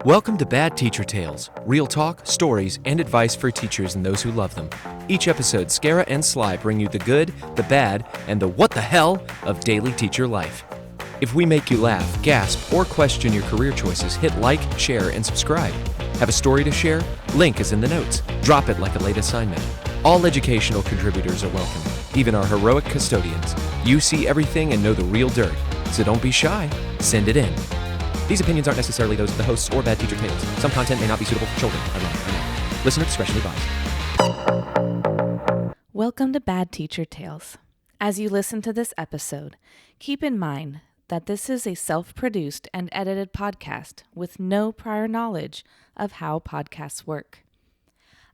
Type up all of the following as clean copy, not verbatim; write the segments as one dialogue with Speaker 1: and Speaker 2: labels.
Speaker 1: Welcome to Bad Teacher Tales, real talk, stories, and advice for teachers and those who love them. Each episode, Skara and Sly bring you the good, the bad, and the what the hell of daily teacher life. If we make you laugh, gasp, or question your career choices, hit like, share, and subscribe. Have a story to share? Link is in the notes. Drop it like a late assignment. All educational contributors are welcome, even our heroic custodians. You see everything and know the real dirt, so don't be shy. Send it in. These opinions aren't necessarily those of the hosts or Bad Teacher Tales. Some content may not be suitable for children. I know. Listener discretion advised.
Speaker 2: Welcome to Bad Teacher Tales. As you listen to this episode, keep in mind that this is a self-produced and edited podcast with no prior knowledge of how podcasts work.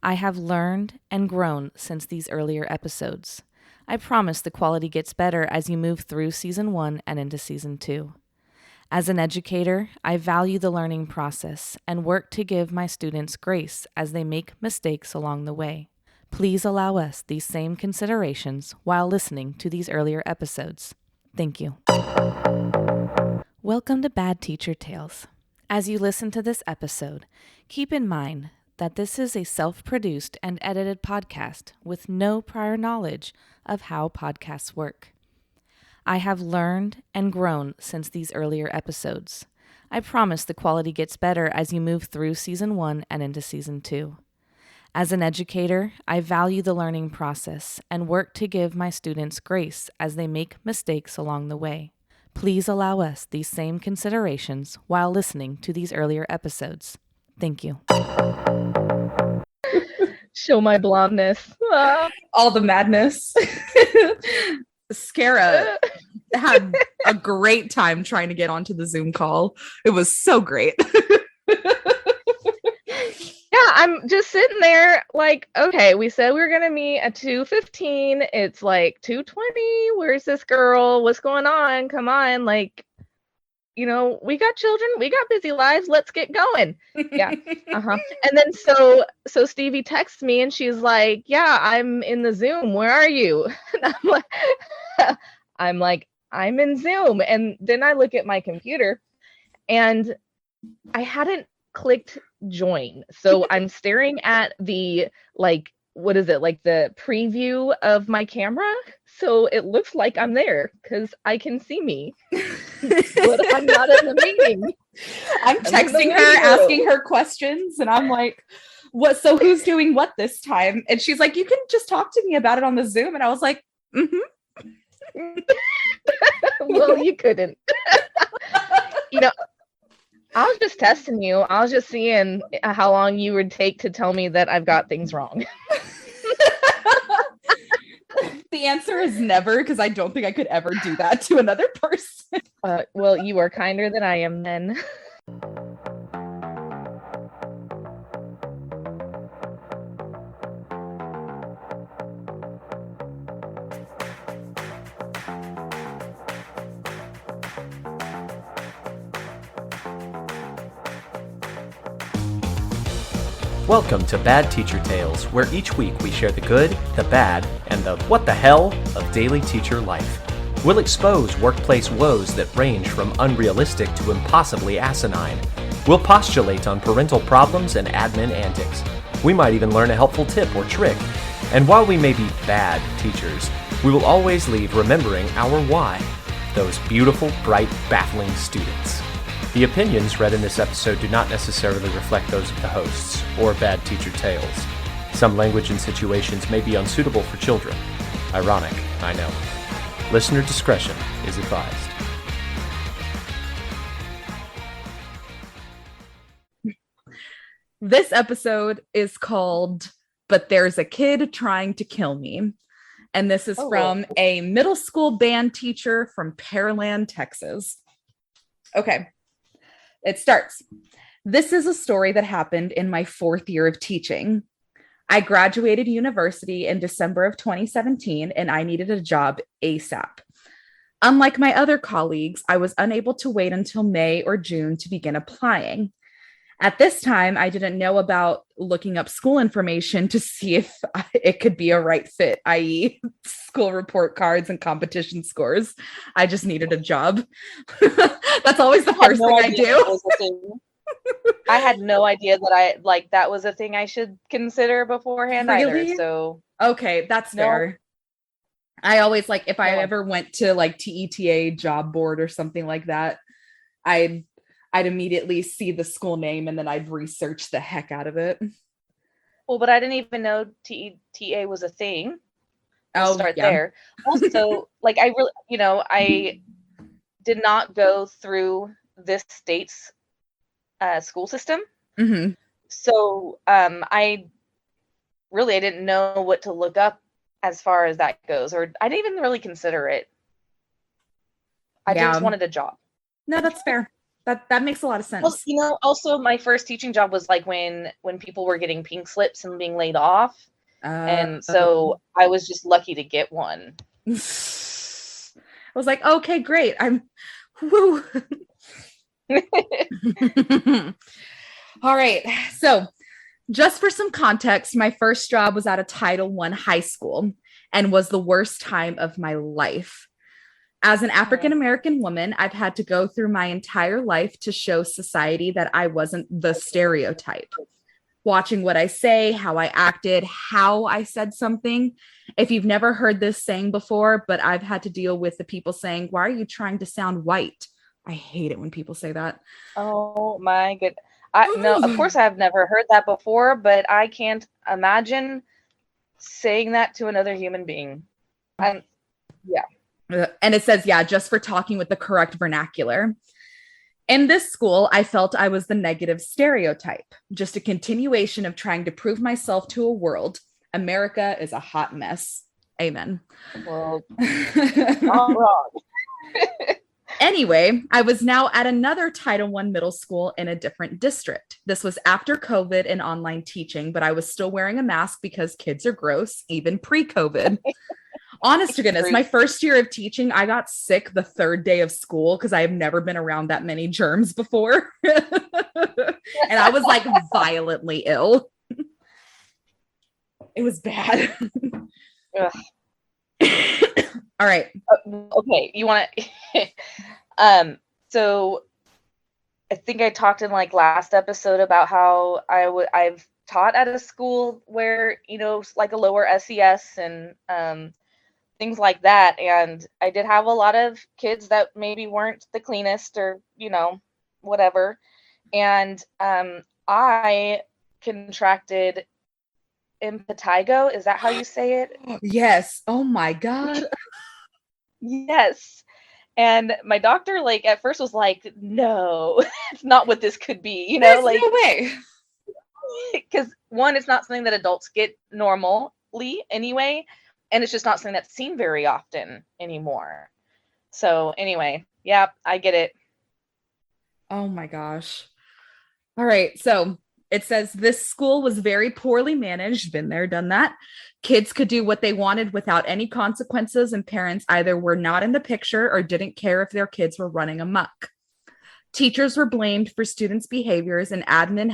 Speaker 2: I have learned and grown since these earlier episodes. I promise the quality gets better as you move through Season 1 and into Season 2. As an educator, I value the learning process and work to give my students grace as they make mistakes along the way. Please allow us these same considerations while listening to these earlier episodes. Thank you. Welcome to Bad Teacher Tales. As you listen to this episode, keep in mind that this is a self-produced and edited podcast with no prior knowledge of how podcasts work. I have learned and grown since these earlier episodes. I promise the quality gets better as you move through Season 1 and into Season 2. As an educator, I value the learning process and work to give my students grace as they make mistakes along the way. Please allow us these same considerations while listening to these earlier episodes. Thank you.
Speaker 3: Show my blondness.
Speaker 4: All the madness. Skara had a great time trying to get onto the Zoom call. It was so great.
Speaker 3: Yeah, I'm just sitting there like, okay, we said we were going to meet at 2:15. It's like 2:20. Where's this girl? What's going on? Come on. Like, we got children. We got busy lives. Let's get going. Yeah. And then so Stevie texts me and she's like, yeah, I'm in the Zoom. Where are you? And I'm like, I'm in Zoom. And then I look at my computer and I hadn't clicked join. So I'm staring at the, what is it? Like the preview of my camera. So it looks like I'm there because I can see me. But I'm not in the meeting.
Speaker 4: I'm texting her, asking her questions, and I'm like, what? So who's doing what this time? And she's like, you can just talk to me about it on the Zoom. And I was like,
Speaker 3: Well, you couldn't. I was just testing you. I was just seeing how long you would take to tell me that I've got things wrong.
Speaker 4: The answer is never, because I don't think I could ever do that to another person.
Speaker 3: Well, you are kinder than I am then.
Speaker 1: Welcome to Bad Teacher Tales, where each week we share the good, the bad, and the what the hell of daily teacher life. We'll expose workplace woes that range from unrealistic to impossibly asinine. We'll postulate on parental problems and admin antics. We might even learn a helpful tip or trick. And while we may be bad teachers, we will always leave remembering our why. Those beautiful, bright, baffling students. The opinions read in this episode do not necessarily reflect those of the hosts or Bad Teacher Tales. Some language and situations may be unsuitable for children. Ironic, I know. Listener discretion is advised.
Speaker 4: This episode is called But There's a Kid Trying to Kill Me. And this is from a middle school band teacher from Pearland, Texas. Okay. It starts. This is a story that happened in my 4th year of teaching. I graduated university in December of 2017, and I needed a job ASAP. Unlike my other colleagues, I was unable to wait until May or June to begin applying. At this time, I didn't know about looking up school information to see if it could be a right fit, i.e. school report cards and competition scores. I just needed a job. That's always the first thing I do.
Speaker 3: I had no idea that that was a thing I should consider beforehand either.
Speaker 4: Really?
Speaker 3: So
Speaker 4: Okay, that's
Speaker 3: no,
Speaker 4: fair. I always like if I
Speaker 3: no.
Speaker 4: ever went to like TETA job board or something like that, I'd immediately see the school name and then I'd research the heck out of it.
Speaker 3: Well, but I didn't even know TETA was a thing. We'll
Speaker 4: Oh,
Speaker 3: start
Speaker 4: yeah.
Speaker 3: there. Also, like I really, I did not go through this state's school system.
Speaker 4: Mm-hmm.
Speaker 3: So I didn't know what to look up as far as that goes, or I didn't even really consider it. I just wanted a job.
Speaker 4: No, that's fair. That makes a lot of sense.
Speaker 3: Well, also my first teaching job was like when people were getting pink slips and being laid off. And so I was just lucky to get one.
Speaker 4: I was like, okay, great. I'm woo. All right. So just for some context, my first job was at a Title I high school and was the worst time of my life. As an African-American woman, I've had to go through my entire life to show society that I wasn't the stereotype. Watching what I say, how I acted, how I said something. If you've never heard this saying before, but I've had to deal with the people saying, "Why are you trying to sound white?" I hate it when people say that.
Speaker 3: Oh my goodness. No, of course I've never heard that before, but I can't imagine saying that to another human being. Yeah.
Speaker 4: And it says, yeah, just for talking with the correct vernacular. In this school, I felt I was the negative stereotype, just a continuation of trying to prove myself to a world. America is a hot mess. Amen.
Speaker 3: Well, not wrong.
Speaker 4: Anyway, I was now at another Title I middle school in a different district. This was after COVID and online teaching, but I was still wearing a mask because kids are gross, even pre-COVID. Honest to goodness, my first year of teaching, I got sick the third day of school because I have never been around that many germs before. And I was like violently ill. It was bad. All right.
Speaker 3: Okay, you want to so I think I talked in like last episode about how I've taught at a school where, like a lower SES and things like that, and I did have a lot of kids that maybe weren't the cleanest or whatever, and I contracted impetigo. Is that how you say it?
Speaker 4: Yes. Oh my God.
Speaker 3: Yes. And my doctor, like, at first was like, no, it's not what this could be,
Speaker 4: There's
Speaker 3: like,
Speaker 4: no way.
Speaker 3: because one, it's not something that adults get normally anyway, and it's just not something that's seen very often anymore. So anyway, yeah, I get it.
Speaker 4: Oh my gosh. All right. So it says this school was very poorly managed. Been there, done that. Kids could do what they wanted without any consequences, and parents either were not in the picture or didn't care if their kids were running amok. Teachers were blamed for students' behaviors, and admin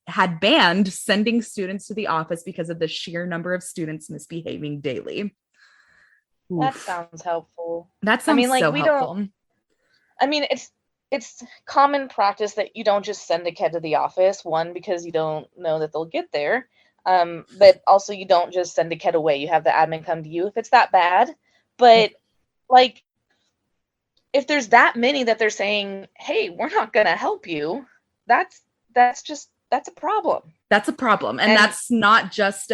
Speaker 4: had banned sending students to the office because of the sheer number of students misbehaving daily.
Speaker 3: That
Speaker 4: Oof.
Speaker 3: sounds helpful.
Speaker 4: That sounds so helpful.
Speaker 3: It's common practice that you don't just send a kid to the office, one, because you don't know that they'll get there. But also you don't just send a kid away. You have the admin come to you if it's that bad. But like, if there's that many that they're saying, hey, we're not going to help you, that's a problem.
Speaker 4: That's a problem. And that's not just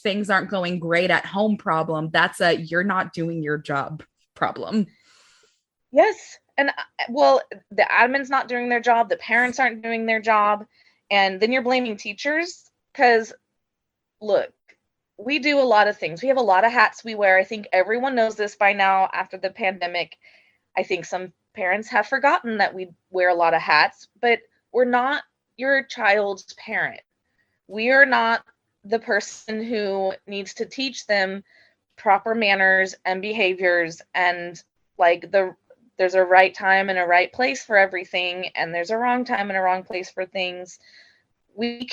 Speaker 4: things aren't going great at home problem. That's you're not doing your job problem.
Speaker 3: Yes. And well, the admin's not doing their job. The parents aren't doing their job. And then you're blaming teachers because, look, we do a lot of things. We have a lot of hats we wear. I think everyone knows this by now after the pandemic. I think some parents have forgotten that we wear a lot of hats, but we're not your child's parent. We are not the person who needs to teach them proper manners and behaviors, and like there's a right time and a right place for everything, and there's a wrong time and a wrong place for things. We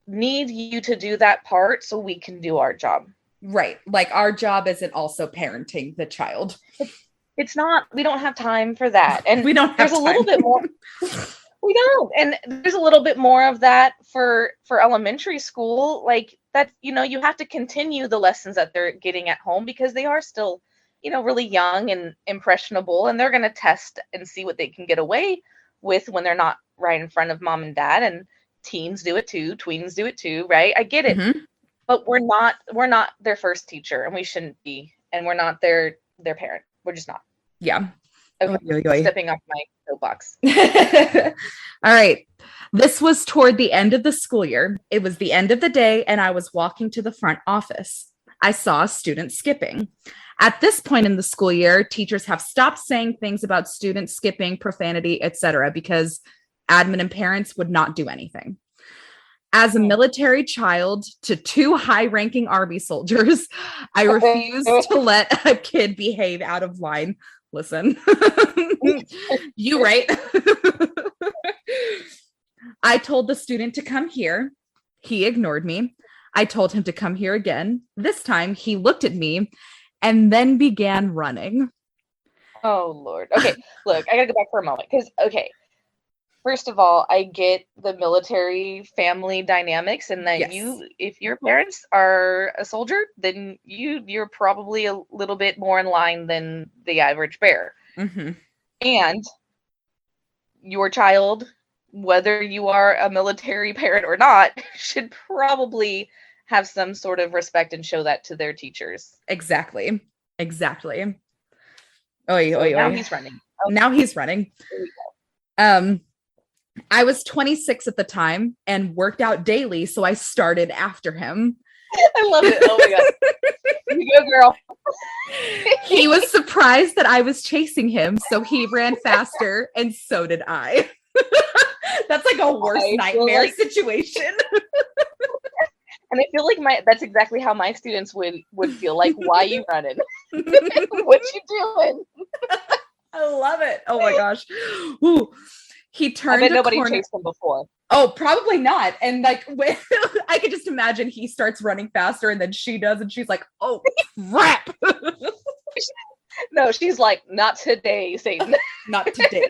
Speaker 3: need you to do that part so we can do our job.
Speaker 4: Right. Like our job isn't also parenting the child.
Speaker 3: It's not. We don't have time for that. And
Speaker 4: we don't have
Speaker 3: there's
Speaker 4: time.
Speaker 3: a little bit more. We don't. And there's a little bit more of that for elementary school. Like that, you have to continue the lessons that they're getting at home because they are still, really young and impressionable, and they're going to test and see what they can get away with when they're not right in front of mom and dad. And teens do it too, tweens do it too, right? I get it.
Speaker 4: Mm-hmm.
Speaker 3: But we're not their first teacher, and we shouldn't be, and we're not their parent. We're just not.
Speaker 4: Yeah.
Speaker 3: Okay,
Speaker 4: Oy, oy, oy.
Speaker 3: stepping off my soapbox.
Speaker 4: All right. This was toward the end of the school year. It was the end of the day, and I was walking to the front office. I saw a student skipping. At this point in the school year, teachers have stopped saying things about students skipping, profanity, etc., because admin and parents would not do anything. As a military child to 2 high-ranking Army soldiers, I refused to let a kid behave out of line. Listen, you right. I told the student to come here. He ignored me. I told him to come here again. This time he looked at me and then began running.
Speaker 3: Oh, Lord. Okay, look, I gotta go back for a moment because, first of all, I get the military family dynamics, and that
Speaker 4: Yes.
Speaker 3: if your parents are a soldier, then you're probably a little bit more in line than the average bear.
Speaker 4: Mm-hmm.
Speaker 3: And your child, whether you are a military parent or not, should probably have some sort of respect and show that to their teachers.
Speaker 4: Exactly. Oy,
Speaker 3: So
Speaker 4: oy,
Speaker 3: now
Speaker 4: oy.
Speaker 3: he's running.
Speaker 4: Now he's running. I was 26 at the time and worked out daily, so I started after him.
Speaker 3: I love it. Oh my god. You go, girl.
Speaker 4: He was surprised that I was chasing him, so he ran faster, and so did I. That's like a worst nightmare situation.
Speaker 3: And I feel like that's exactly how my students would feel. Like, why you running? What you doing?
Speaker 4: I love it. Oh my gosh. Ooh. He turned
Speaker 3: I bet
Speaker 4: a
Speaker 3: nobody
Speaker 4: corner.
Speaker 3: chased him before.
Speaker 4: Oh, probably not. And like, I could just imagine he starts running faster, and then she does, and she's like, "Oh crap!"
Speaker 3: No, she's like, "Not today, Satan."
Speaker 4: Not today.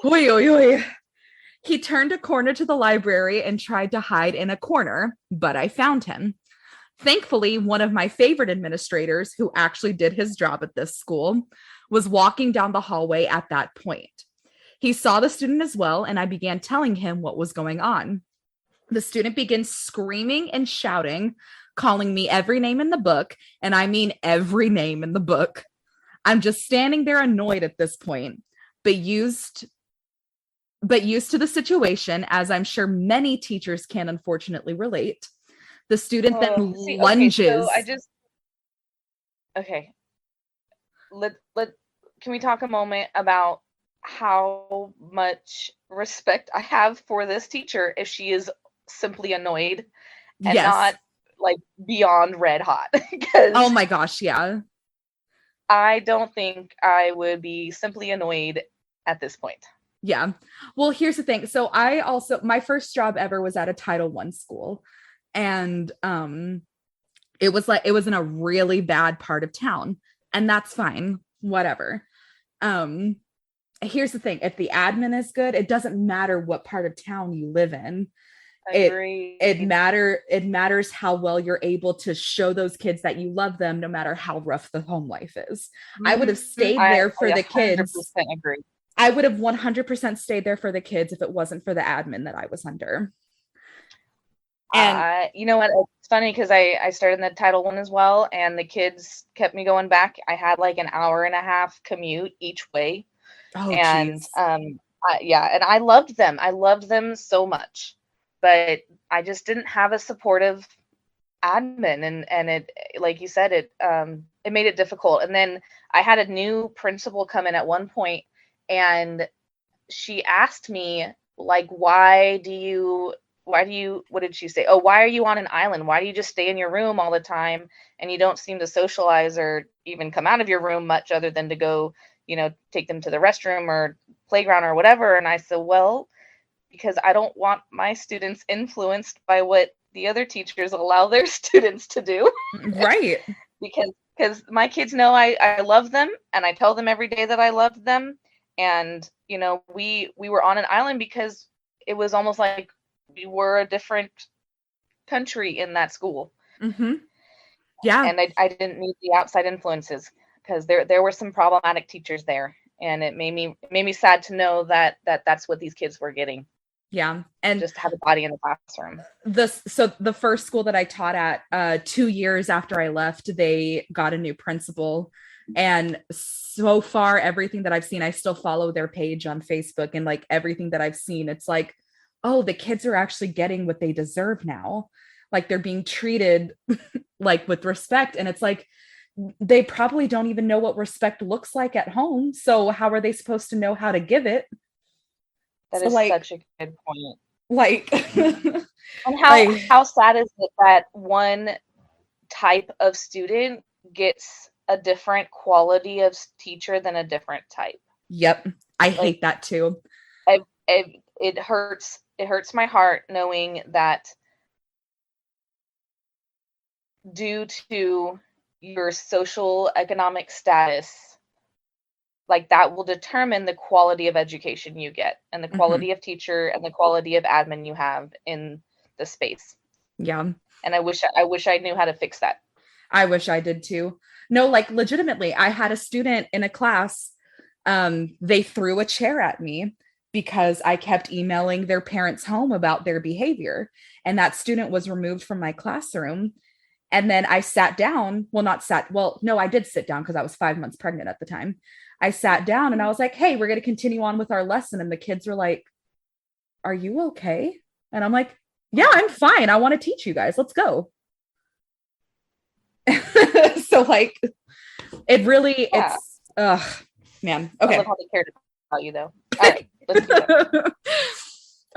Speaker 4: Oy, oy, oy. He turned a corner to the library and tried to hide in a corner, but I found him. Thankfully, one of my favorite administrators, who actually did his job at this school, was walking down the hallway at that point. He saw the student as well, and I began telling him what was going on. The student began screaming and shouting, calling me every name in the book, and I mean every name in the book. I'm just standing there annoyed at this point, but used to the situation, as I'm sure many teachers can unfortunately relate. The student then lunges.
Speaker 3: Okay. Can we talk a moment about how much respect I have for this teacher if she is simply annoyed and not like beyond red hot?
Speaker 4: Oh my gosh, yeah.
Speaker 3: I don't think I would be simply annoyed at this point.
Speaker 4: Yeah. Well, here's the thing. So my first job ever was at a Title I school, and it was in a really bad part of town, and that's fine, whatever. Here's the thing. If the admin is good, it doesn't matter what part of town you live in. It matters how well you're able to show those kids that you love them, no matter how rough the home life is. Mm-hmm. I would have stayed there for the kids.
Speaker 3: Agree.
Speaker 4: I would have 100% stayed there for the kids if it wasn't for the admin that I was under.
Speaker 3: And you know what? It's funny because I started in the Title I as well, and the kids kept me going back. I had like an hour and a half commute each way.
Speaker 4: Oh,
Speaker 3: and
Speaker 4: geez.
Speaker 3: and I loved them. I loved them so much, but I just didn't have a supportive admin, and it, like you said, it made it difficult. And then I had a new principal come in at one point, and she asked me, like, why do you, what did she say? Oh, why are you on an island? Why do you just stay in your room all the time and you don't seem to socialize or even come out of your room much, other than to go, take them to the restroom or playground or whatever? And I said, well, because I don't want my students influenced by what the other teachers allow their students to do.
Speaker 4: Right.
Speaker 3: Because my kids know I love them, and I tell them every day that I love them. And, you know, we were on an island because it was almost like we were a different country in that school.
Speaker 4: Mm-hmm. Yeah.
Speaker 3: And I didn't need the outside influences, because there were some problematic teachers there, and it made me sad to know that that's what these kids were getting.
Speaker 4: Yeah. And
Speaker 3: Just to have a body in the classroom.
Speaker 4: so the first school that I taught at, 2 years after I left, they got a new principal. And so far, everything that I've seen, I still follow their page on Facebook, and like everything that I've seen, it's like, oh, the kids are actually getting what they deserve now. Like they're being treated like with respect. And it's like, they probably don't even know what respect looks like at home. So how are they supposed to know how to give it?
Speaker 3: That
Speaker 4: So
Speaker 3: is
Speaker 4: like,
Speaker 3: such a good point.
Speaker 4: like,
Speaker 3: And
Speaker 4: like,
Speaker 3: how sad is it that one type of student gets a different quality of teacher than a different type?
Speaker 4: yep. I
Speaker 3: Like,
Speaker 4: hate that too.
Speaker 3: it hurts my heart knowing that due to your social economic status, like that will determine the quality of education you get, and the quality of teacher, and the quality of admin you have in the space.
Speaker 4: Yeah.
Speaker 3: And I wish I knew how to fix that.
Speaker 4: I wish I did too. No, like legitimately, I had a student in a class. They threw a chair at me because I kept emailing their parents home about their behavior. And that student was removed from my classroom. And then I sat down. Well, not sat, well, no, I did sit down because I was 5 months pregnant at the time. I sat down and I was like, hey, we're going to continue on with our lesson. And the kids were like, are you okay? And I'm like, yeah, I'm fine. I want to teach you guys. Let's go. So like it really,
Speaker 3: Yeah.
Speaker 4: it's man.
Speaker 3: I
Speaker 4: Okay.
Speaker 3: love how they cared about you though. All right, let's do it.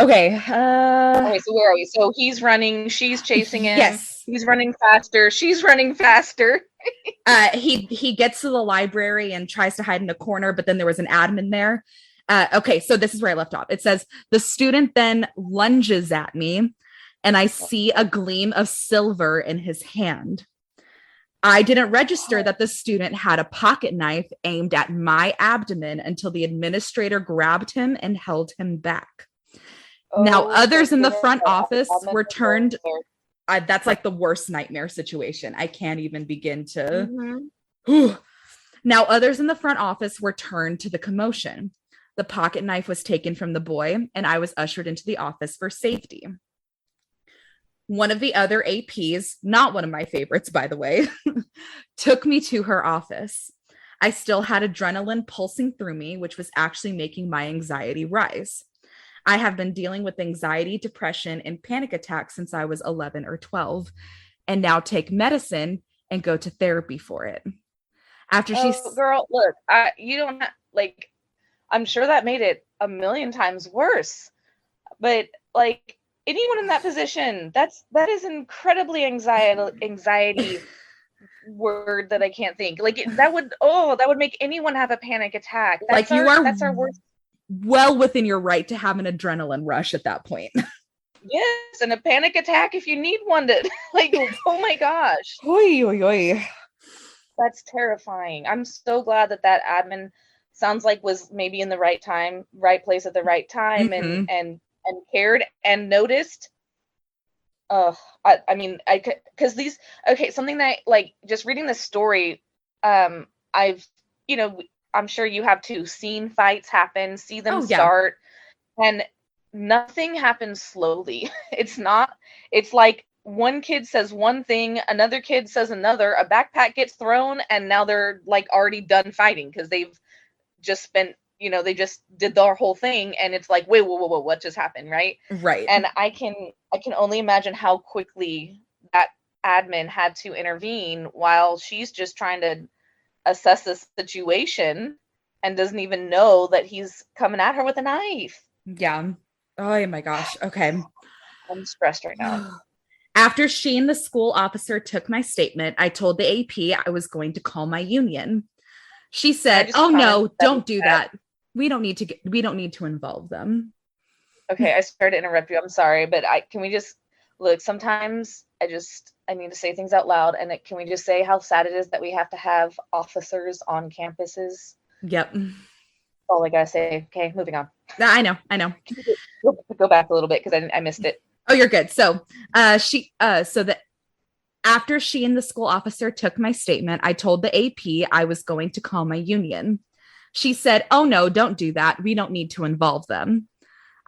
Speaker 4: Okay.
Speaker 3: Okay, so where are we? So he's running, she's chasing him.
Speaker 4: Yes.
Speaker 3: He's running faster, she's running faster.
Speaker 4: He gets to the library and tries to hide in a corner, but then there was an admin there. Okay, so this is where I left off. It says the student then lunges at me, and I see a gleam of silver in his hand. I didn't register that the student had a pocket knife aimed at my abdomen until the administrator grabbed him and held him back. Now, others in the front office were turned. That's like the worst nightmare situation. I can't even begin to. Now, others in the front office were turned to the commotion. The pocket knife was taken from the boy, and I was ushered into the office for safety. One of the other APs, not one of my favorites, by the way, took me to her office. I still had adrenaline pulsing through me, which was actually making my anxiety rise. I have been dealing with anxiety, depression, and panic attacks since I was 11 or 12, and now take medicine and go to therapy for it. After
Speaker 3: girl, look, you don't have, like, I'm sure that made it a million times worse, but like anyone in that position, that is incredibly anxiety word that I can't think. Like that would make anyone have a panic attack. That's our worst.
Speaker 4: Well within your right to have an adrenaline rush at that point.
Speaker 3: Yes, and a panic attack if you need one to like, oh my gosh.
Speaker 4: Oy, oy, oy.
Speaker 3: That's terrifying. I'm so glad that admin sounds like was maybe in the right time, right place at the right time, and cared and noticed. I mean, because these, okay, something that, like, just reading this story, I've, I'm sure you have too, seen fights happen, see them start, and nothing happens slowly. It's like one kid says one thing, another kid says another, a backpack gets thrown, and now they're like already done fighting because they've just spent, they just did their whole thing, and it's like, wait, whoa, what just happened, right?
Speaker 4: Right.
Speaker 3: And I can only imagine how quickly that admin had to intervene while she's just trying to assess the situation and doesn't even know that he's coming at her with a knife.
Speaker 4: Yeah. Oh my gosh. Okay.
Speaker 3: I'm stressed right now.
Speaker 4: After she and the school officer took my statement, I told the AP I was going to call my union. She said, "Oh no, don't do that. We don't need to involve them."
Speaker 3: Okay, I started to interrupt you. I'm sorry, but can we just look, sometimes I need to say things out loud, and can we just say how sad it is that we have to have officers on campuses?
Speaker 4: Yep.
Speaker 3: all I gotta say. Okay, moving on.
Speaker 4: I know.
Speaker 3: Go back a little bit because I missed it.
Speaker 4: Oh, you're good. So, after she and the school officer took my statement, I told the AP I was going to call my union. She said, "Oh no, don't do that. We don't need to involve them."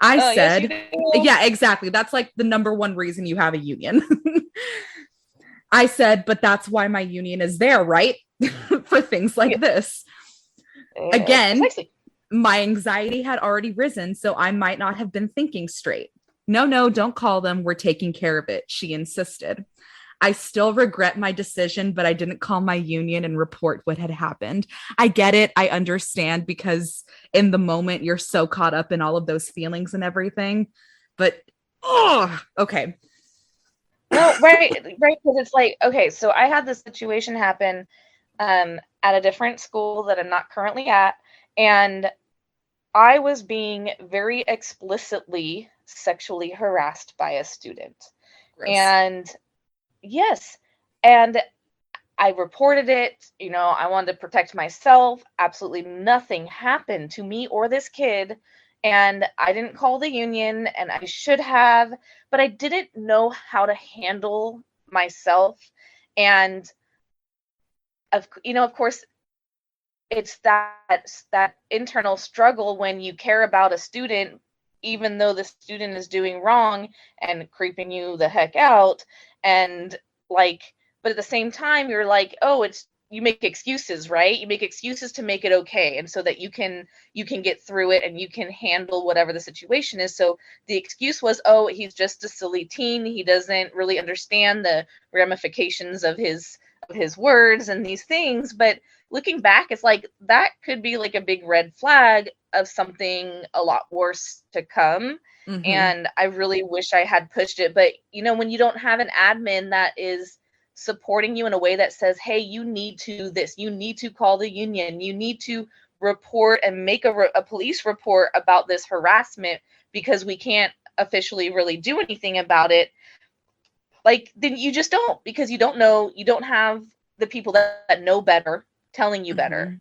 Speaker 4: I said,
Speaker 3: yes, you do.
Speaker 4: "Yeah, exactly. That's like the number one reason you have a union." I said, "But that's why my union is there, right? For things like this." Again,
Speaker 3: precisely.
Speaker 4: my anxiety had already risen, so I might not have been thinking straight. No, don't call them. We're taking care of it, she insisted. I still regret my decision, but I didn't call my union and report what had happened. I get it. I understand, because in the moment you're so caught up in all of those feelings and everything. But, oh, okay.
Speaker 3: No, right, because it's like, okay, so I had this situation happen at a different school that I'm not currently at, and I was being very explicitly sexually harassed by a student.
Speaker 4: Gross.
Speaker 3: And yes, and I reported it, I wanted to protect myself. Absolutely nothing happened to me or this kid. And I didn't call the union, and I should have, but I didn't know how to handle myself. And of course, it's that internal struggle when you care about a student, even though the student is doing wrong and creeping you the heck out. And but at the same time, you're like, oh, you make excuses, right? You make excuses to make it okay, and so that you can get through it and you can handle whatever the situation is. So the excuse was, oh, he's just a silly teen. He doesn't really understand the ramifications of his words and these things. But looking back, it's like that could be like a big red flag of something a lot worse to come.
Speaker 4: Mhm.
Speaker 3: And I really wish I had pushed it. But when you don't have an admin that is supporting you in a way that says, hey, you need to you need to call the union, you need to report and make a police report about this harassment, because we can't officially really do anything about it, then you just don't, because you don't know, you don't have the people that know better telling you better.
Speaker 4: Mhm.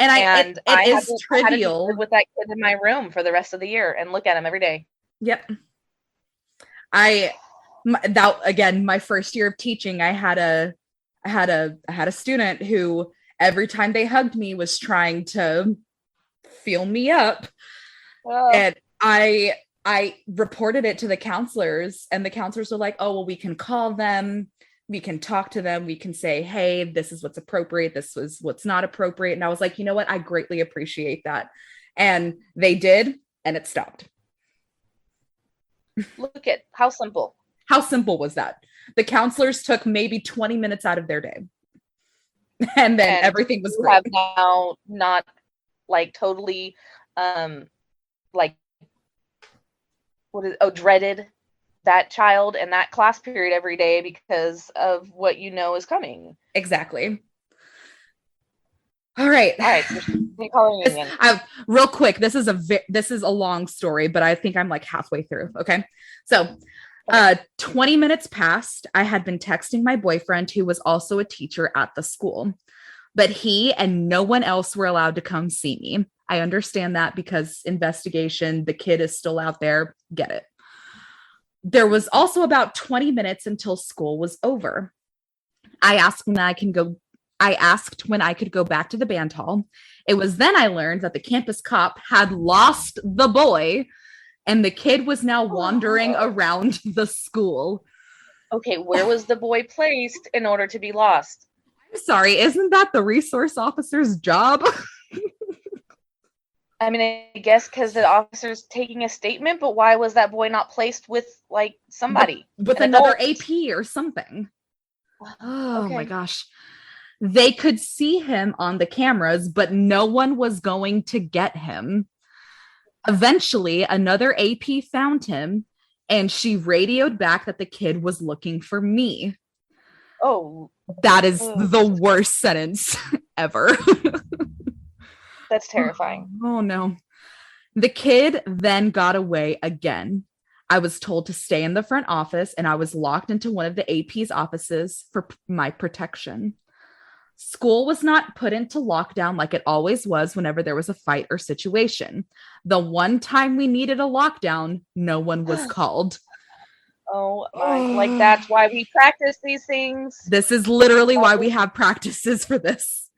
Speaker 4: And it is trivial.
Speaker 3: I had to live with that kid in my room for the rest of the year and look at him every day.
Speaker 4: Yep. Again, my first year of teaching, I had a student who every time they hugged me was trying to feel me up.
Speaker 3: Oh.
Speaker 4: And I reported it to the counselors, and the counselors were like, oh, well, we can call them, we can talk to them, we can say, hey, this is what's appropriate, this was what's not appropriate. And I was like, you know what, I greatly appreciate that. And they did, and it stopped.
Speaker 3: Look at how simple
Speaker 4: Was that? The counselors took maybe 20 minutes out of their day, and then everything was great.
Speaker 3: Have now not totally dreaded that child and that class period every day because of what is coming.
Speaker 4: Exactly. All right. Real quick, this is a long story, but I think I'm like halfway through. Okay. So 20 minutes passed. I had been texting my boyfriend, who was also a teacher at the school, but he and no one else were allowed to come see me. I understand that, because investigation, the kid is still out there. Get it. There was also about 20 minutes until school was over. I asked when I could go back to the band hall. It was then I learned that the campus cop had lost the boy, and the kid was now wandering around the school.
Speaker 3: Okay, where was the boy placed in order to be lost?
Speaker 4: I'm sorry, isn't that the resource officer's job?
Speaker 3: I mean, I guess because the officer's taking a statement, but why was that boy not placed with somebody?
Speaker 4: With another AP or something? Oh okay. My gosh. They could see him on the cameras, but no one was going to get him. Eventually, another AP found him, and she radioed back that the kid was looking for me.
Speaker 3: Oh.
Speaker 4: That is the worst sentence ever.
Speaker 3: That's terrifying.
Speaker 4: Oh, no. The kid then got away again. I was told to stay in the front office, and I was locked into one of the AP's offices for my protection. School was not put into lockdown like it always was whenever there was a fight or situation. The one time we needed a lockdown, no one was called.
Speaker 3: Oh my, like that's why we practice these things.
Speaker 4: This is literally why we have practices for this.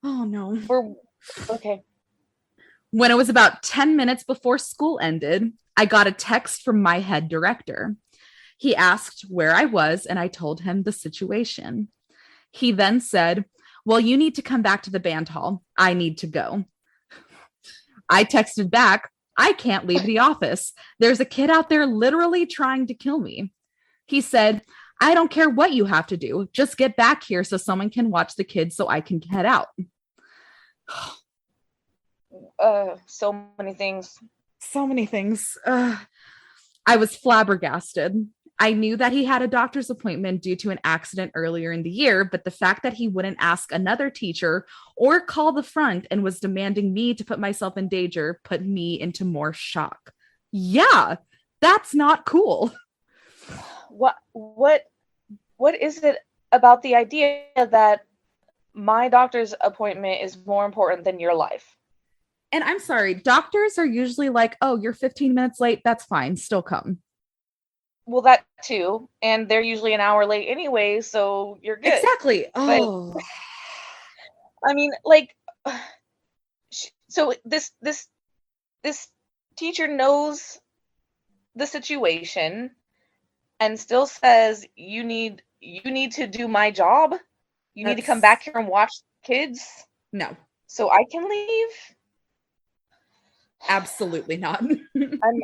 Speaker 4: Oh no.
Speaker 3: Okay.
Speaker 4: When it was about 10 minutes before school ended, I got a text from my head director. He asked where I was, and I told him the situation. He then said, well, you need to come back to the band hall. I need to go. I texted back, I can't leave the office. There's a kid out there literally trying to kill me. He said, I don't care what you have to do. Just get back here so someone can watch the kids so I can head out.
Speaker 3: So many things.
Speaker 4: So many things. I was flabbergasted. I knew that he had a doctor's appointment due to an accident earlier in the year, but the fact that he wouldn't ask another teacher or call the front and was demanding me to put myself in danger put me into more shock. Yeah, that's not cool.
Speaker 3: What is it about the idea that my doctor's appointment is more important than your life?
Speaker 4: And I'm sorry, doctors are usually like, oh, you're 15 minutes late. That's fine. Still come.
Speaker 3: Well, that too. And they're usually an hour late anyway, so you're good.
Speaker 4: Exactly. Oh.
Speaker 3: But, I mean, like, so this teacher knows the situation and still says, you need to do my job. You need to come back here and watch kids.
Speaker 4: No.
Speaker 3: So I can leave.
Speaker 4: Absolutely not.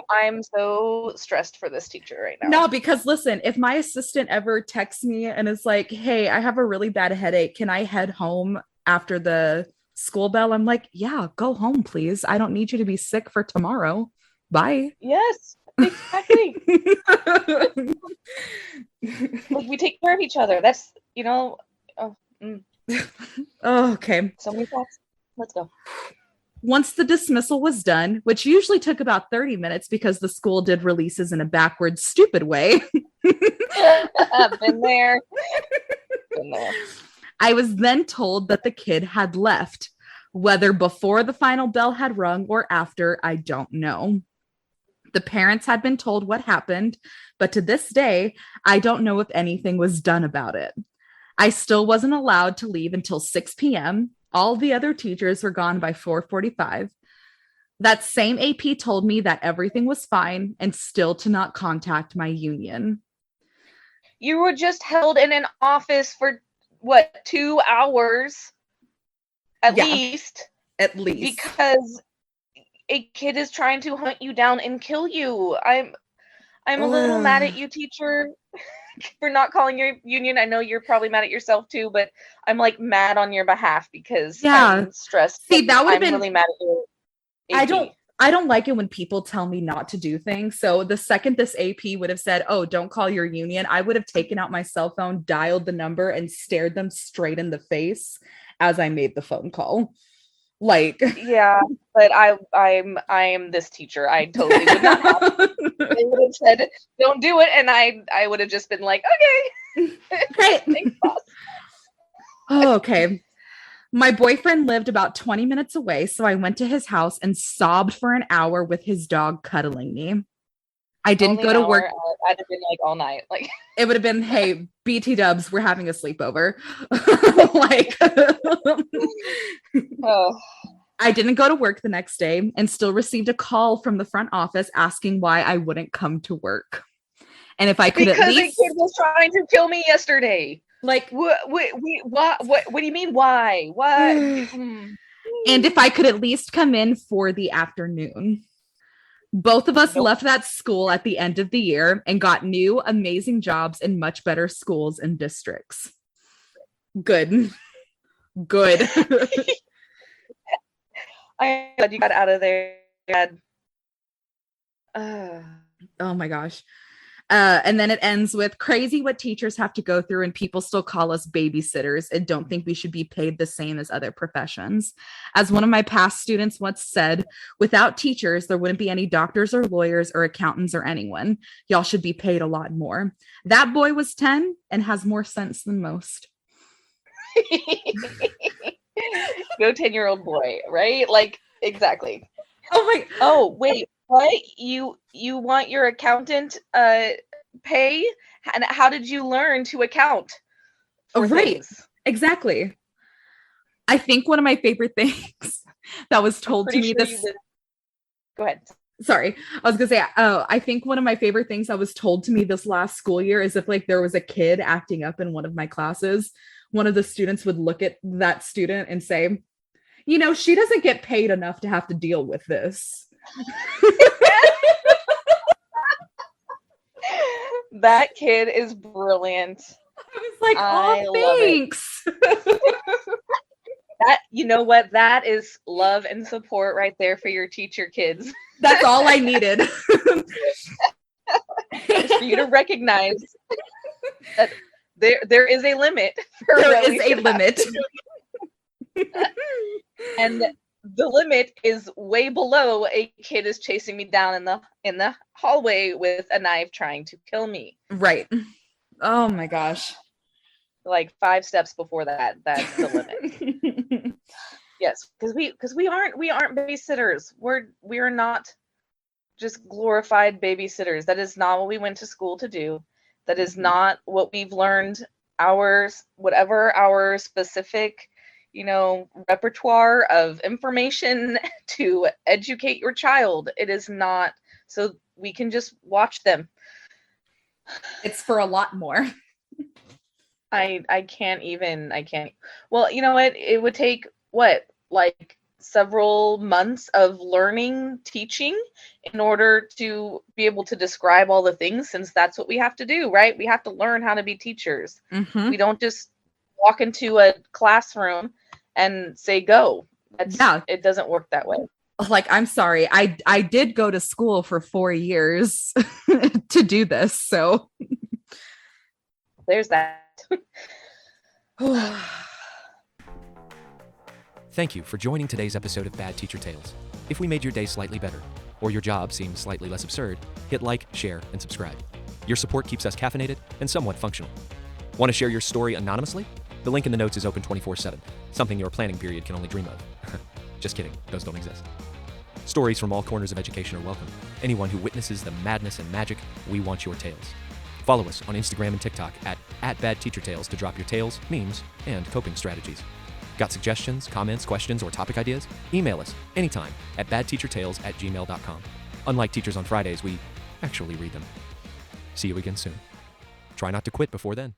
Speaker 3: I'm so stressed for this teacher right now.
Speaker 4: No, because listen, if my assistant ever texts me and is like, hey, I have a really bad headache, can I head home after the school bell? I'm like, yeah, go home, please. I don't need you to be sick for tomorrow. Bye.
Speaker 3: Yes, exactly. Like, we take care of each other. That's, oh,
Speaker 4: Oh, okay.
Speaker 3: So many thoughts. Let's go.
Speaker 4: Once the dismissal was done, which usually took about 30 minutes because the school did releases in a backwards, stupid way.
Speaker 3: I've been there.
Speaker 4: I was then told that the kid had left. Whether before the final bell had rung or after, I don't know. The parents had been told what happened, but to this day, I don't know if anything was done about it. I still wasn't allowed to leave until 6 p.m. All the other teachers were gone by 4:45. That same AP told me that everything was fine and still to not contact my union.
Speaker 3: You were just held in an office for, 2 hours? At least.
Speaker 4: At least.
Speaker 3: Because a kid is trying to hunt you down and kill you. I'm a little mad at you, teacher, for not calling your union. I know you're probably mad at yourself too, but I'm like mad on your behalf because I'm stressed.
Speaker 4: See, that would have been
Speaker 3: really mad at you.
Speaker 4: I don't like it when people tell me not to do things. So the second this AP would have said, oh, don't call your union, I would have taken out my cell phone, dialed the number, and stared them straight in the face as I made the phone call. Like,
Speaker 3: yeah, but I am this teacher. I totally would not have. They would have said, don't do it, and I would have just been like, okay.
Speaker 4: Great.
Speaker 3: Thanks, boss.
Speaker 4: Oh, okay. My boyfriend lived about 20 minutes away, so I went to his house and sobbed for an hour with his dog cuddling me. I didn't go to work.
Speaker 3: I'd have been like all night. Like,
Speaker 4: it would have been, hey, BT dubs, we're having a sleepover. Like,
Speaker 3: oh.
Speaker 4: I didn't go to work the next day and still received a call from the front office asking why I wouldn't come to work. And if I could
Speaker 3: because
Speaker 4: at least...
Speaker 3: a kid was trying to kill me yesterday.
Speaker 4: Like,
Speaker 3: what do you mean? Why? What?
Speaker 4: And if I could at least come in for the afternoon. Both of us left that school at the end of the year and got new, amazing jobs in much better schools and districts. Good.
Speaker 3: I'm glad you got out of there.
Speaker 4: Oh my gosh. And then it ends with crazy what teachers have to go through and people still call us babysitters and don't think we should be paid the same as other professions. As one of my past students once said, without teachers, there wouldn't be any doctors or lawyers or accountants or anyone. Y'all should be paid a lot more. That boy was 10 and has more sense than most.
Speaker 3: Go 10-year-old boy, right? Like, exactly.
Speaker 4: Oh my.
Speaker 3: Oh, wait, what? You want your accountant pay? And how did you learn to account for
Speaker 4: Right.
Speaker 3: things?
Speaker 4: Exactly. I think one of my favorite things that was
Speaker 3: I'm
Speaker 4: told to
Speaker 3: pretty
Speaker 4: me
Speaker 3: sure you
Speaker 4: this.
Speaker 3: did. Go ahead.
Speaker 4: Sorry, I was gonna say, I think one of my favorite things that was told to me this last school year is if like there was a kid acting up in one of my classes, one of the students would look at that student and say, you know, she doesn't get paid enough to have to deal with this.
Speaker 3: That kid is brilliant.
Speaker 4: I was like,
Speaker 3: I
Speaker 4: oh,
Speaker 3: love it.
Speaker 4: thanks.
Speaker 3: That, you know what? That is love and support right there for your teacher kids.
Speaker 4: That's all I needed.
Speaker 3: Just for you to recognize that there is a limit.
Speaker 4: There is a limit.
Speaker 3: And the limit is way below a kid is chasing me down in the hallway with a knife trying to kill me.
Speaker 4: Right. Oh my gosh.
Speaker 3: Like 5 steps before that, that's the limit. Yes, because we aren't babysitters. We are not just glorified babysitters. That is not what we went to school to do. That is not what we've learned. Whatever our specific, repertoire of information to educate your child. It is not so we can just watch them.
Speaker 4: It's for a lot more.
Speaker 3: I can't. Well, you know what? It would take like several months of learning, teaching in order to be able to describe all the things, since that's what we have to do, right? We have to learn how to be teachers.
Speaker 4: Mm-hmm.
Speaker 3: We don't just walk into a classroom and say go. It doesn't work that way.
Speaker 4: Like, I'm sorry. I did go to school for 4 years to do this. So
Speaker 3: there's that.
Speaker 1: Thank you for joining today's episode of Bad Teacher Tales. If we made your day slightly better, or your job seemed slightly less absurd, hit like, share, and subscribe. Your support keeps us caffeinated and somewhat functional. Want to share your story anonymously? The link in the notes is open 24/7, something your planning period can only dream of. Just kidding, those don't exist. Stories from all corners of education are welcome. Anyone who witnesses the madness and magic, we want your tales. Follow us on Instagram and TikTok at @BadTeacherTales to drop your tales, memes, and coping strategies. Got suggestions, comments, questions, or topic ideas? Email us anytime at badteachertales@gmail.com. Unlike Teachers on Fridays, we actually read them. See you again soon. Try not to quit before then.